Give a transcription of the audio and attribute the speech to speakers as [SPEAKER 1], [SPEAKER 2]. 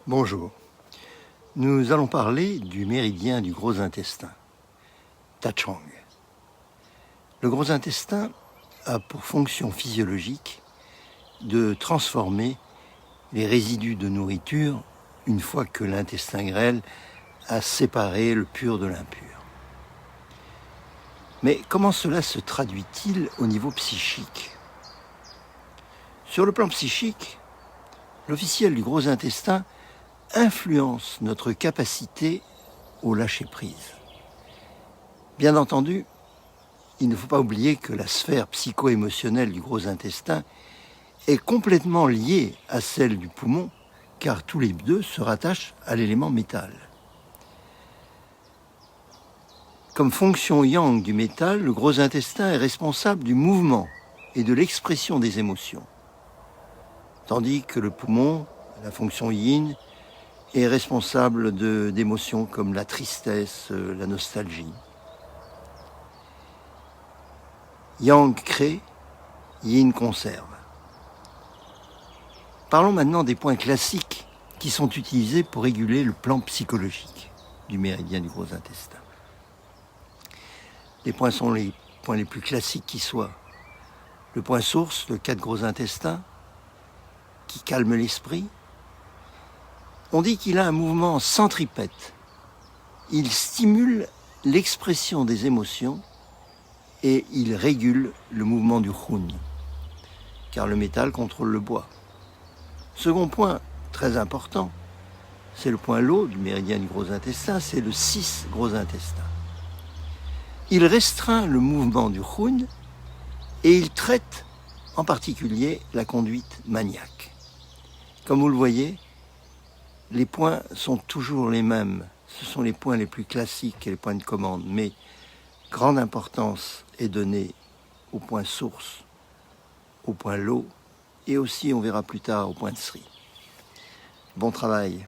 [SPEAKER 1] Bonjour. Nous allons parler du méridien du gros intestin, Tachang. Le gros intestin a pour fonction physiologique de transformer les résidus de nourriture une fois que l'intestin grêle a séparé le pur de l'impur. Mais comment cela se traduit-il au niveau psychique ? Sur le plan psychique, l'officiel du gros intestin influence notre capacité au lâcher-prise. Bien entendu, il ne faut pas oublier que la sphère psycho-émotionnelle du gros intestin est complètement liée à celle du poumon, car tous les deux se rattachent à l'élément métal. Comme fonction yang du métal, le gros intestin est responsable du mouvement et de l'expression des émotions, tandis que le poumon, la fonction yin, est responsable d'émotions comme la tristesse, la nostalgie. Yang crée, yin conserve. Parlons maintenant des points classiques qui sont utilisés pour réguler le plan psychologique du méridien du gros intestin. Les points sont les points les plus classiques qui soient. Le point source, le 4 gros intestin, qui calme l'esprit. On dit qu'il a un mouvement centripète. Il stimule l'expression des émotions et il régule le mouvement du khun, car le métal contrôle le bois. Second point très important, c'est le point Lo du méridien du gros intestin, c'est le 6 gros intestin. Il restreint le mouvement du khun et il traite en particulier la conduite maniaque. Comme vous le voyez, les points sont toujours les mêmes. Ce sont les points les plus classiques et les points de commande, mais grande importance est donnée au point source, au point Lo et aussi, on verra plus tard, au point de Sri. Bon travail.